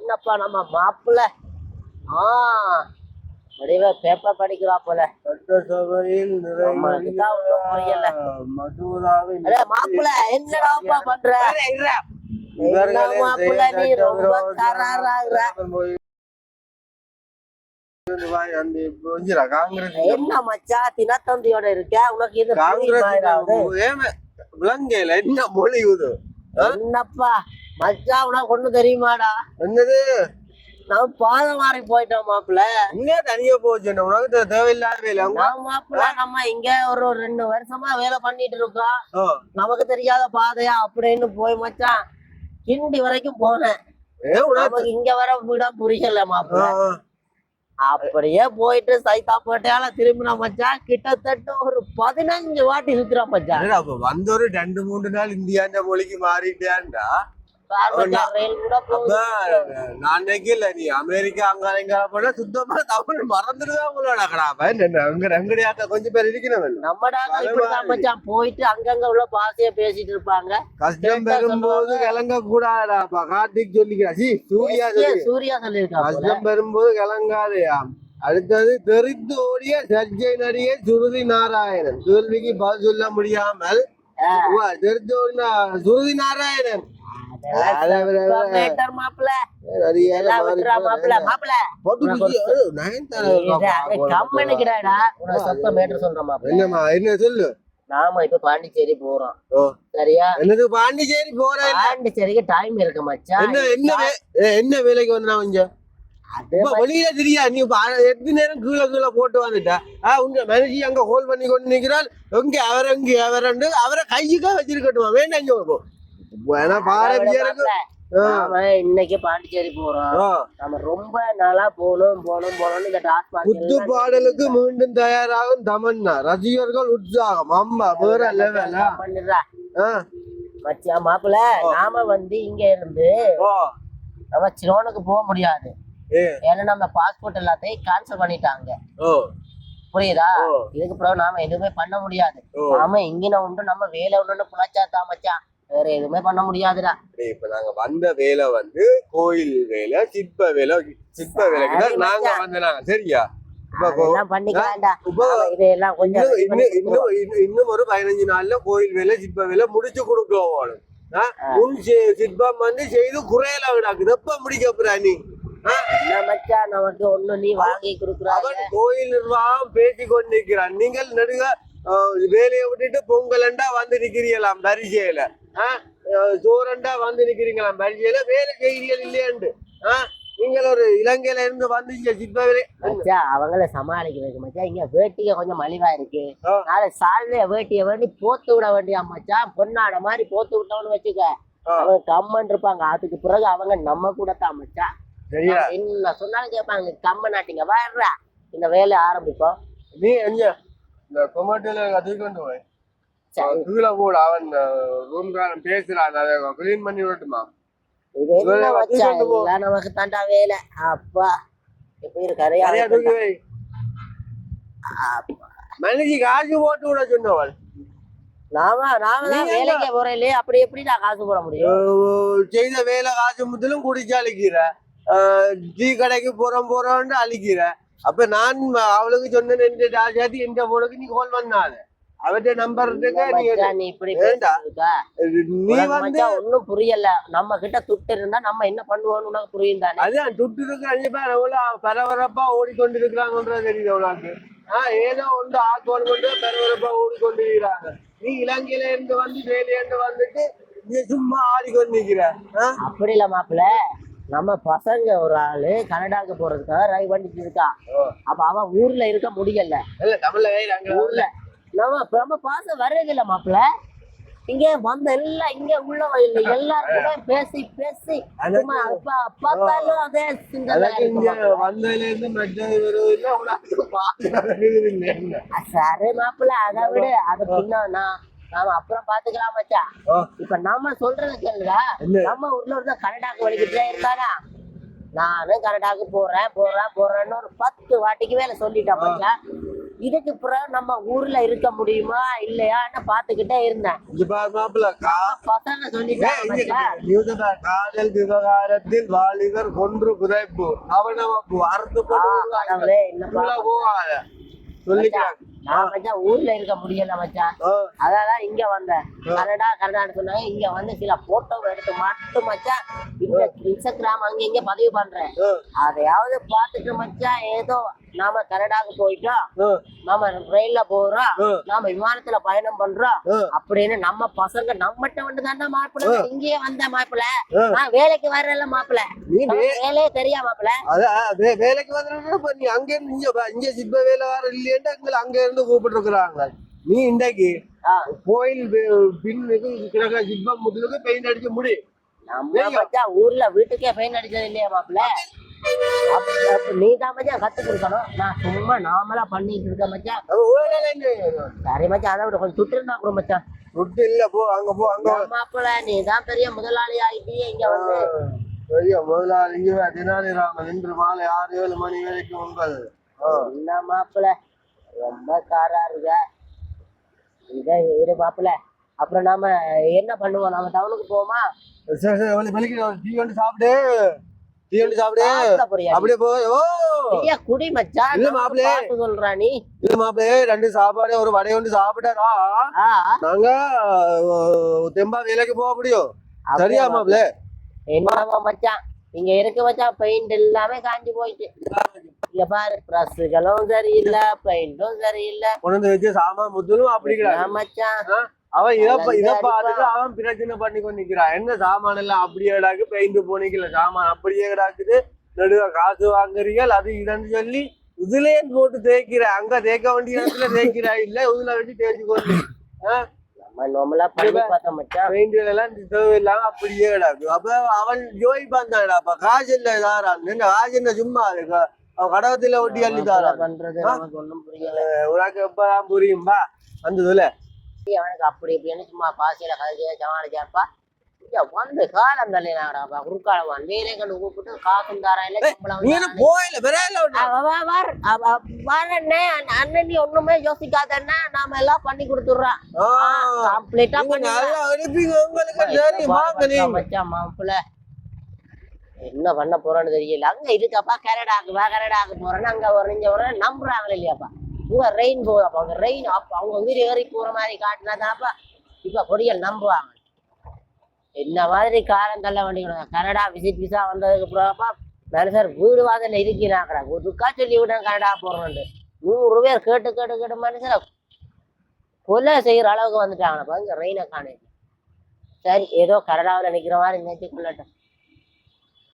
என்னப்பா நம்ம மாப்பிள்ள வடிவ பேப்பர் படிக்கிறா போல. சட்டசபையில் புரியல மசோதாவின் மாப்பிள்ள என்னடாப்பா பண்ற மாப்பிள்ள? நீ ரொம்ப கராராகிற. என்ன மச்சா தினத்தந்தியோட இருக்க? உனக்கு இது விலங்கையில என்ன மொழியுது? என்னப்பா மச்சா உனக்கு ஒண்ணு தெரியுமாடா? என்னது? நான் பாதம் மாறி போயிட்டோம் மாப்பிள்ள. இங்கே தனியா போச்சு உனக்கு தேவையில்லாத வேலை. மாப்பிள்ள நம்ம இங்க ஒரு 2 வருஷமா வேலை பண்ணிட்டு இருக்கோம். நமக்கு தெரியாத பாதையா அப்படின்னு போய் மச்சான் கிண்டி வரைக்கும் போனேன். நமக்கு இங்க வர விட புரியல மாப்பிள்ள. அப்படியே போயிட்டு சைதாப்பேட்டையால திரும்பினா மச்சான் கிட்டத்தட்ட ஒரு 15 வாட்டி சுத்துறான் மச்சான். வந்து ஒரு 2-3 நாள் இந்தியாண்ட மொழிக்கு மாறிட்டான்டா. நான் நினைக்கல நீ அமெரிக்கா அங்க போனா சுத்தமா தமிழ் மறந்துடுதான். கொஞ்சம் பேர் இருக்கணும். மச்சான் போயிட்டு அங்கங்க உள்ள பாசைய பேசிட்டு இருப்பாங்க. கஷ்டம் பெறும்போது கிளங்க கூடாதாப்பா. கார்த்திக் சொல்லிக்கிறான். சூர்யா சொல்லியிருக்கான். கஷ்டம் பெறும்போது கிளங்காதையா. அடுத்தது தெரிந்து ஓடிய சர்ச்சை நடிகை சுருதி நாராயணன் கேள்விக்கு பதில் சொல்ல முடியாமல் தெரிந்து ஓடின சுருதி நாராயணன் என்ன சொல்லு. நாம இப்ப பாண்டிச்சேரி போறோம். சரியா? என்னது பாண்டிச்சேரி போறேன்? பாண்டிச்சேரிக்கு டைம் இருக்கு மச்சான். என்ன வேலைக்கு வந்தா கொஞ்சம் வெளியில தெரியா? நீ எத்தனை நேரம் கீழே போட்டு வந்துட்டா உங்க மனுஷி அங்க ஹோல் பண்ணி கொண்டு நிக்கிறாள். எங்க அவரண்டு அவரை கையுக்கா வச்சிருக்கட்டுமா? வேண்டாம் இன்னைக்கு பாண்டிச்சேரி போறோம். நம்ம ரொம்ப நாளா போகணும்னு இந்த புது பாடலுக்கு மீண்டும் தயாராகும் தமன்னா. ரசிகர்கள் உற்சாகம். அம்மா வேற லெவல் மச்சியா மாப்பிள்ள. நாம இங்க இருந்து நம்ம சிலோனுக்கு போக முடியாது. ஏன்னா நம்ம பாஸ்போர்ட் எல்லாத்தையும் கேன்சல் பண்ணிட்டாங்க. புரியுதா? இதுக்கு பிறகு நாம எதுவுமே பண்ண முடியாது. நாம இங்கின உண்டு நம்ம வேலை ஒண்ணு புழைச்சாத்தா மச்சான். வேற எதுவுமே பண்ண முடியாதுடா. இப்ப நாங்க வந்த வேலை கோயில் வேலை, சிற்ப வேலைக்கு நாங்க வந்தாங்க. சரியா? இன்னும் ஒரு 15 நாள்ல கோயில் வேலை சிற்ப வேலை முடிச்சு கொடுக்கணும். சிற்பம் செய்து குறையல விடாக்குது. எப்ப முடிக்க போறா நீ? நமக்கு ஒண்ணு நீ வாங்கி கொடுக்குறான். கோயில் நிர்வாகம் பேசி கொண்டு நிற்கிறான். நீங்கள் நடுக வேலையை விட்டுட்டு பொங்கலண்டா வந்து நிக்கிறீங்களாம் பரிசையில. சோரண்டா வந்து நிக்கிறீங்களாம் பரிசையில. வேலை செய்கிறீர்கள் இல்லையாண்டு நீங்கள் ஒரு இலங்கையில இருந்து வந்து சிற்ப வேலை அவங்கள சமாளிக்கிறதுக்கு மச்சா. இங்க வேட்டிய கொஞ்சம் மலிவா இருக்கு. நாளை சால்வைய வேட்டிய வேண்டி போத்து விட வேண்டிய மச்சா. பொண்ணாட மாதிரி போத்து விட்டோம்னு வச்சுக்க அவங்க கம்மன் இருப்பாங்க. அதுக்கு பிறகு அவங்க நம்ம கூட தான் மச்சா. என்ன சொன்னாலும் கேட்பாங்க. கம்ம நாட்டிங்க வர்றா இந்த வேலையை ஆரம்பிப்போம். நீ எங்க இந்த டொமேட்டோல கத்திக்கொண்டு போய் கீழே போட அவன் ரூம்காரன் பேசுறான். அதை கிளீன் பண்ணி விடட்டுமா? நமக்கு தாண்டா வேலை. அப்பா எப்படி கரையா மனுஷி காசு போட்டு விட சொன்னவள். நாம தான் வேலைக்கு போறேன் இல்லையே. அப்படி எப்படி நான் காசு போட முடியும்? செய்த வேலை காசு முதலும் குடிச்சு அழிக்கிற. டீ கடைக்கு போறோம்னு அழிக்கிற. அப்ப நான் அவளுக்கு சொன்னேன் எந்த போனுக்கு நீ கால் பண்ணாத. அவர்கிட்ட நம்பர் ஒன்னும் புரியல. நம்ம கிட்ட துட்டு இருந்தா நம்ம என்ன பண்ணுவோம்னு உனக்கு புரியும் தானே? அதான் துட்டு இருக்கு. பரபரப்பா ஓடிக்கொண்டிருக்கிறாங்கன்றது தெரியுது உனக்கு. ஏதோ ஒன்று ஆக்கோன் கொண்டு பரபரப்பா ஓடிக்கொண்டிருக்கிறாங்க. நீ இலங்கையில இருந்து வேலையில வந்துட்டு சும்மா ஆடிக்கொண்டு நிக்கிற. அப்படி இல்ல மாப்பிள்ள. நம்ம பசங்க ஒரு ஆளு கனடாக்கு போறதுக்காக ட்ரை பண்ணிட்டு இருக்கா. அப்ப அவன் ஊர்ல இருக்க முடியல. ஊர்ல நம்ம பாசம் வர்றது இல்ல மாப்பிள்ள. இங்க வந்த எல்லாம் இங்க உள்ள வயல்ல எல்லாருக்குமே பேசி பார்த்தாலும் அதே சரி மாப்பிள்ள. அதை விட அது பின்னா நாம அப்புறம் பாத்துக்கலாம் மச்சா. இப்ப நம்ம சொல்றது கேளுடா. நம்ம ஊர்ல ஒருத்தர் கனடாக்கு வலிக்கிட்டே இருந்தானா. நானும் கனடாக்கு போறேன்னு ஒரு 10 வாட்டிக்கு வேலை சொல்லிட்டேன் மச்சா. இதுக்கு பிறகு நம்ம ஊர்ல இருக்க முடியுமா இல்லையான்னு பாத்துக்கிட்டே இருந்தேன். மாப்பிள்ள பசங்க சொல்லிட்டாங்க காதல் விவகாரத்தில் வாலிபர் கொன்று புதைப்பு அவனவப்பு அறுத்து போகாத சொல்லிக்கிறாங்க. நான் மச்சான் ஊர்ல இருக்க முடியல மச்சான். அதான் இங்க வந்தேன். கனடான்னு சொன்னாங்க. இங்க வந்து சில போட்டோ எடுத்து மட்டும் மச்சான் இந்த இன்ஸ்டாகிராம் அங்க இங்க பதிவு பண்றேன். அதையாவது பாத்துட்டு மச்சான் ஏதோ நாம கனடாக்கு போயிட்டோம், நாம ரயில்ல போறோம், நாம விமானத்துல பயணம் பண்றோம் அப்படின்னு நம்ம பசங்க நம்மகிட்ட வந்து தானே மாப்பிள்ள இங்கேயே வந்த மாப்பிள்ள. நான் வேலைக்கு வரல மாப்பிள்ள, வேலையே தெரியா மாப்பிள்ள. வேலைக்கு வந்து நீ அங்க இருந்து இங்க சிப்ப வேலை வர இல்லையா அங்க இருந்து கூப்பிட்டு இருக்கிறாங்க. நீ இன்றைக்கு கோயில் பின்னுக்கு கிழக்க சிப்பம் முதுலுக்கு பெயிண்ட் அடிச்சு முடி. நம்ம ஊர்ல வீட்டுக்கே பெயிண்ட் அடிச்சது இல்லையா மாப்பிள்ள. நீ தான் மச்சான் கத்து கொடுக்கணும். நான் சும்மா நார்மலா பண்ணிட்டு இருக்கேன் மச்சான். சரி மச்சான், அதை விட கொஞ்சம் துட்டு இருந்தா கூட மச்சான். துட்டு இல்ல, போ அங்க போ. அங்க மாப்பிள்ள நீ தான் பெரிய முதலாளி ஆகிட்டே இங்க வந்து. பெரிய முதலாளி தினாலி ராமன் இன்று மாலை 6-7 மணி வரைக்கும் உங்கள் என்ன மாப்பிள்ள ரொம்ப காரா இருக்க. இதை இரு மாப்பிள்ள. அப்புறம் நாம என்ன பண்ணுவோம், நாம டவுனுக்கு போவோமா? டீ வந்து சாப்பிடு, டீ வந்து சாப்பிடு. அப்படியே போய் குடி மச்சான். இல்ல மாப்பிள்ளை சொல்றா நீ. இல்ல மாப்பிள்ளை 2 சாப்பாடு ஒரு வடை ஒன்று சாப்பிட்டா நாங்க தெம்பா வேலைக்கு போக முடியும். சரியா மாப்பிள்ளை? என்னவா மச்சான் இங்க இருக்கு மச்சான், பெயிண்ட் எல்லாமே காஞ்சி போயிட்டு. இங்க பாரு, பிரஸ்களும் சரியில்லை, பெயிண்டும் சரியில்லை. கொண்டு வச்சு சாமான் முத்தலும் அப்படி மச்சான். அவன் இதை பார்த்துட்டு அவன் பிரச்சனை பண்ணி கொண்டு நிக்கிறான். என்ன சாமான் எல்லாம் அப்படியே கிடாக்கு, பெயிண்ட் போனிக்கல சாமான் அப்படியே கிடாக்குது, நடுவ காசு வாங்குறீங்க அது இதுன்னு சொல்லி இதுலயே போட்டு தேய்க்கிற. அங்க தேய்க்க வேண்டிய இடத்துல தேய்க்கிறா இல்ல, இதுல வச்சு தேய்ச்சி கொண்டு அப்படியே கிடாக்கு. அப்ப அவன் ஜோதிப்பான் தான்டா, அப்ப காசு இல்ல தாரான் காசு என்ன சும்மா இருக்கு, அவன் கடவுத்துல ஒட்டி அள்ளி தாரான். ஒண்ணும் புரியல உனக்கு எப்பதான் புரியும்பா வந்ததுல. அவனுக்கு அப்படி இப்படின்னு சும்மா பாசியில கதைச்சு சமாளிச்சாப்பா. வந்து காலம் தள்ளினாடாப்பா, குறுக்காலம் வேலையை கண்டு கூப்பிட்டு காசும் தாரான் இல்ல, அண்ணன் ஒண்ணுமே யோசிக்காதன்னா நாம எல்லாம் பண்ணி கொடுத்துடுறான். கம்ப்ளீட்டா மாப்பிள்ள என்ன பண்ண போறோன்னு தெரியல. அங்க இதுக்கப்பா கனடாக்கு போறேன்னு அங்க இங்க வரேன் நம்புறாங்களே இல்லையாப்பா. இங்க ரெயின் போதாப்பா, அங்க ரெயின் அப்ப அவங்க வீடு ஏறி போற மாதிரி காட்டினாதாப்பா இப்ப கொடிகள் நம்புவாங்க. என்ன மாதிரி காலம் தள்ள வேண்டிய கனடா விசிட் விசா வந்ததுக்கு அப்புறம்ப்பா மனுஷர் வீடு வாதல்ல இருக்கிறாங்கடா. ஒருக்கா சொல்லி விட்டேன் கனடா போறோம்னு. 100 பேர் கேட்டு மனுஷரை கொலை செய்யற அளவுக்கு வந்துட்டாங்கப்பா இங்க ரெயினை காண. சரி ஏதோ கனடாவில் நிக்கிற மாதிரி நினைச்சு கொள்ளட்டும்.